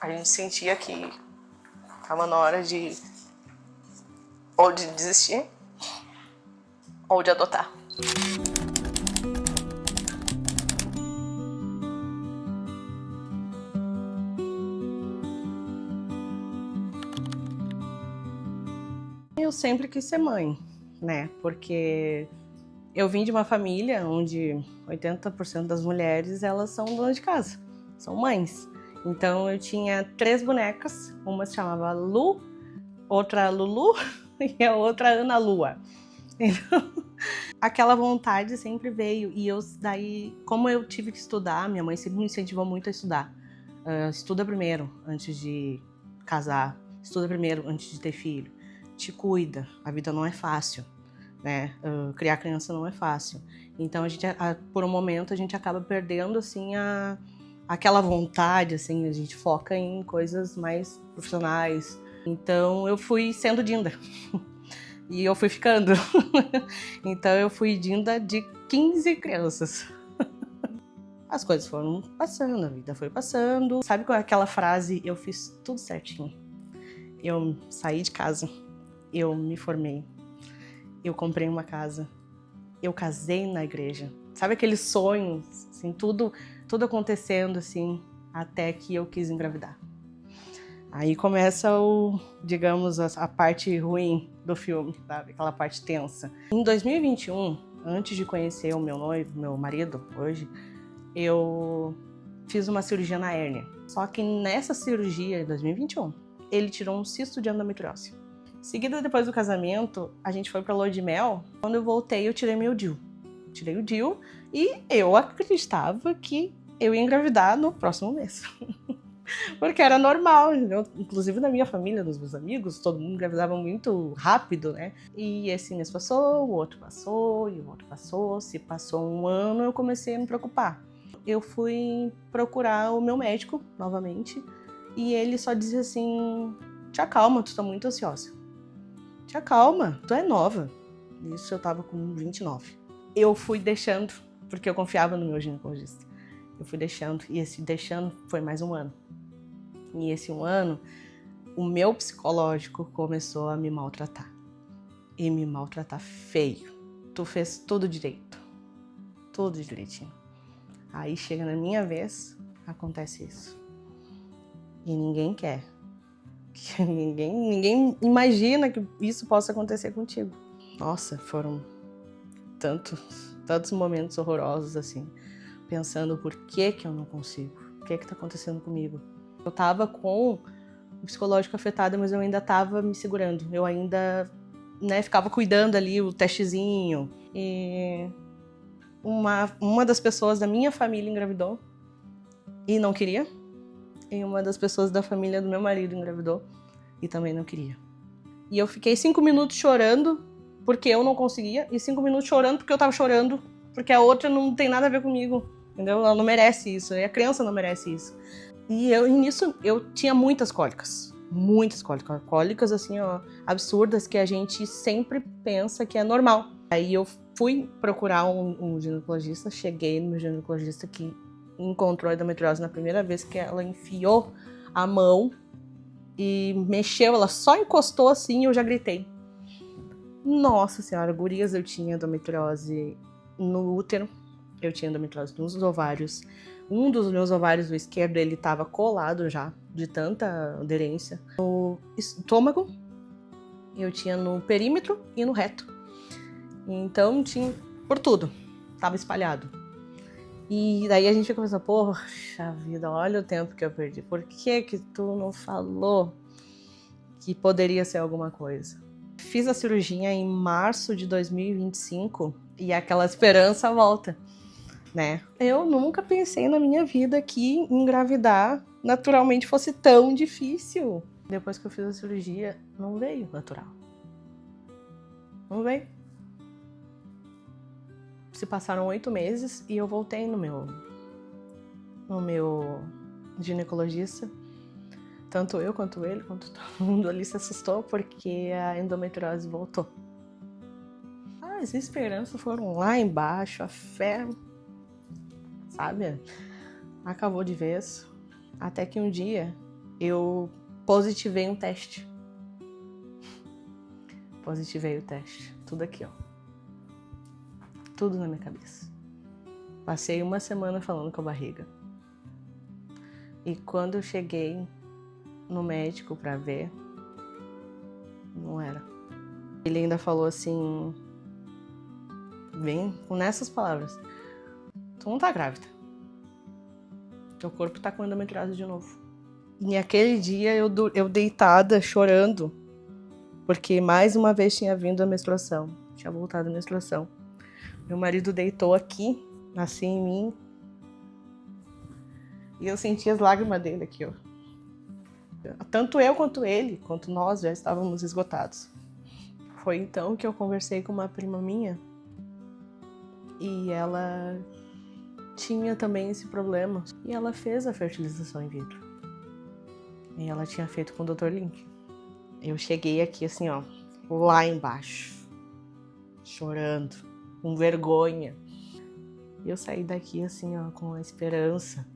A gente sentia que tava na hora de ou de desistir ou de adotar. Eu sempre quis ser mãe, né? Porque eu vim de uma família onde 80% das mulheres, elas são donas de casa, são mães. Então eu tinha 3 bonecas, uma se chamava Lu, outra Lulu e a outra Ana Lua. Então, aquela vontade sempre veio. E eu daí, como eu tive que estudar, minha mãe sempre me incentivou muito a estudar. Estuda primeiro antes de casar, estuda primeiro antes de ter filho. Te cuida, a vida não é fácil, né? Criar criança não é fácil. Então a gente, por um momento, a gente acaba perdendo assim aquela vontade, assim, a gente foca em coisas mais profissionais. Então eu fui sendo Dinda. E eu fui ficando. Então eu fui Dinda de 15 crianças. As coisas foram passando, a vida foi passando. Sabe qual é aquela frase, eu fiz tudo certinho? Eu saí de casa, eu me formei, eu comprei uma casa, eu casei na igreja. Sabe aqueles sonhos, assim, tudo acontecendo assim, até que eu quis engravidar. Aí começa digamos, a parte ruim do filme, sabe? Aquela parte tensa. Em 2021, antes de conhecer o meu noivo, meu marido, hoje, eu fiz uma cirurgia na hérnia. Só que nessa cirurgia, em 2021, ele tirou um cisto de endometriose. Seguida, depois do casamento, a gente foi pra lua de mel. Quando eu voltei, eu tirei meu DIU. Tirei o DIU e eu acreditava que eu ia engravidar no próximo mês. Porque era normal, inclusive na minha família, nos meus amigos, todo mundo engravidava muito rápido, né? E esse mês passou, o outro passou, e o outro passou. Se passou um ano, eu comecei a me preocupar. Eu fui procurar o meu médico novamente e ele só dizia assim: te acalma, tu tá muito ansiosa. Te acalma, tu é nova. Isso eu tava com 29. Eu fui deixando, porque eu confiava no meu ginecologista. Eu fui deixando, e esse deixando foi mais um ano. E esse um ano, o meu psicológico começou a me maltratar. E me maltratar feio. Tu fez tudo direito. Tudo direitinho. Aí chega na minha vez, acontece isso. E ninguém quer. Ninguém imagina que isso possa acontecer contigo. Nossa, foram tantos momentos horrorosos assim. Pensando por que eu não consigo. O que tá acontecendo comigo? Eu tava com o psicológico afetado, mas eu ainda tava me segurando. Eu ainda, né, ficava cuidando ali o testezinho. E uma das pessoas da minha família engravidou e não queria. E uma das pessoas da família do meu marido engravidou e também não queria. E eu fiquei 5 minutos chorando porque eu não conseguia e 5 minutos chorando porque eu tava chorando porque a outra não tem nada a ver comigo, entendeu? Ela não merece isso, e a criança não merece isso. E nisso eu tinha muitas cólicas. Muitas cólicas. Cólicas, assim, ó, absurdas que a gente sempre pensa que é normal. Aí eu fui procurar um ginecologista, cheguei no meu ginecologista que encontrou a endometriose na primeira vez que ela enfiou a mão e mexeu, ela só encostou assim e eu já gritei. Nossa senhora, gurias, eu tinha endometriose no útero, eu tinha endometriose nos ovários. Um dos meus ovários, o esquerdo, ele estava colado já, de tanta aderência. No estômago, eu tinha no perímetro e no reto. Então, tinha por tudo, tava espalhado. E daí a gente fica pensando, poxa vida, olha o tempo que eu perdi. Por que tu não falou que poderia ser alguma coisa? Fiz a cirurgia em março de 2025 e aquela esperança volta. Né? Eu nunca pensei na minha vida que engravidar naturalmente fosse tão difícil. Depois que eu fiz a cirurgia, não veio natural. Não veio. Se passaram 8 meses e eu voltei no meu ginecologista. Tanto eu quanto ele, quanto todo mundo ali se assustou porque a endometriose voltou. As esperanças foram lá embaixo, a fé, sabe, acabou de vez. Até que um dia eu positivei um teste. Positivei o teste. Tudo aqui, ó. Tudo na minha cabeça. Passei uma semana falando com a barriga. E quando eu cheguei no médico pra ver, não era. Ele ainda falou assim, bem nessas palavras: tu não tá grávida. Teu corpo tá com endometriose de novo. E naquele dia eu deitada, chorando, porque mais uma vez tinha vindo a menstruação. Tinha voltado a menstruação. Meu marido deitou aqui, assim em mim. E eu senti as lágrimas dele aqui, ó. Tanto eu quanto ele, quanto nós, já estávamos esgotados. Foi então que eu conversei com uma prima minha. E ela tinha também esse problema. E ela fez a fertilização in vitro. E ela tinha feito com o Dr. Link. Eu cheguei aqui assim, ó, lá embaixo, chorando, com vergonha. E eu saí daqui assim, ó, com a esperança.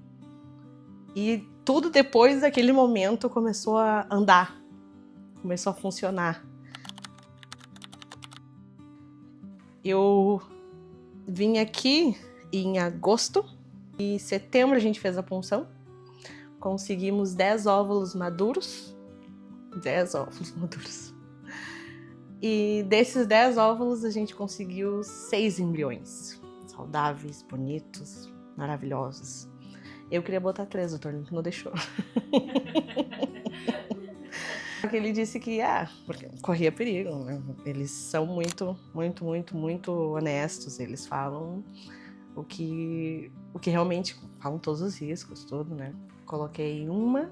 E tudo depois daquele momento começou a andar, começou a funcionar. Eu vim aqui em agosto e em setembro a gente fez a punção. Conseguimos 10 óvulos maduros. 10 óvulos maduros. E desses 10 óvulos a gente conseguiu 6 embriões. Saudáveis, bonitos, maravilhosos. Eu queria botar 3, doutor Link não deixou. Ele disse que, porque corria perigo, né? Eles são muito honestos, eles falam o que realmente, falam todos os riscos, tudo, né? Coloquei uma,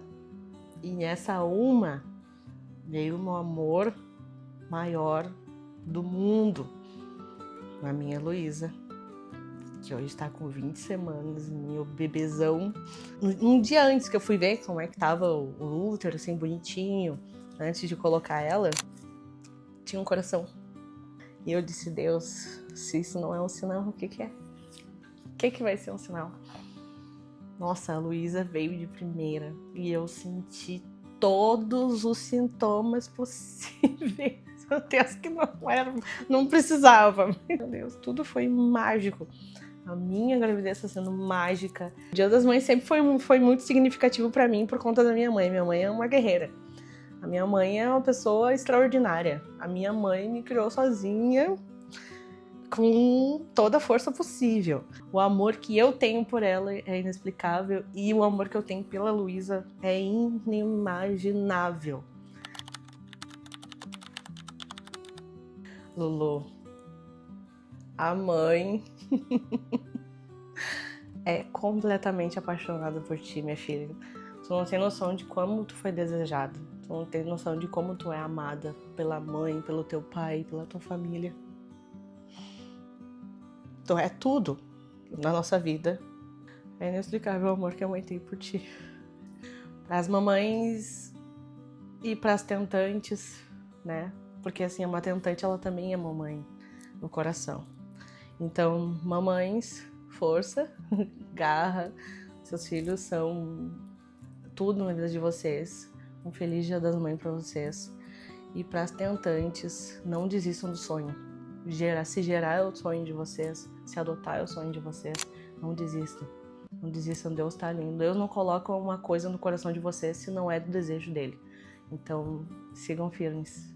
e nessa uma veio o amor maior do mundo, na minha Heloísa, que hoje tá com 20 semanas, meu bebezão. Um dia antes que eu fui ver como é que tava o útero, assim, bonitinho, antes de colocar ela, tinha um coração. E eu disse, Deus, se isso não é um sinal, o que que é? O que que vai ser um sinal? Nossa, a Luísa veio de primeira e eu senti todos os sintomas possíveis. Meu Deus, que não precisava. Meu Deus, tudo foi mágico. A minha gravidez está sendo mágica. O Dia das Mães sempre foi muito significativo para mim por conta da minha mãe. Minha mãe é uma guerreira. A minha mãe é uma pessoa extraordinária. A minha mãe me criou sozinha, com toda a força possível. O amor que eu tenho por ela é inexplicável e o amor que eu tenho pela Luísa é inimaginável. Lulu, a mãe é completamente apaixonada por ti, minha filha. Tu não tem noção de como tu foi desejada. Tu não tem noção de como tu é amada pela mãe, pelo teu pai, pela tua família. Tu é tudo na nossa vida. É inexplicável o amor que a mãe tem por ti. Para as mamães e para as tentantes, né? Porque assim, uma tentante, ela também é mamãe no coração. Então, mamães, força, garra. Seus filhos são tudo na vida de vocês. Um feliz Dia das Mães para vocês. E para as tentantes, não desistam do sonho. Se gerar é o sonho de vocês, se adotar é o sonho de vocês, não desistam. Não desistam, Deus tá lindo. Deus não coloca uma coisa no coração de vocês se não é do desejo dele. Então, sigam firmes.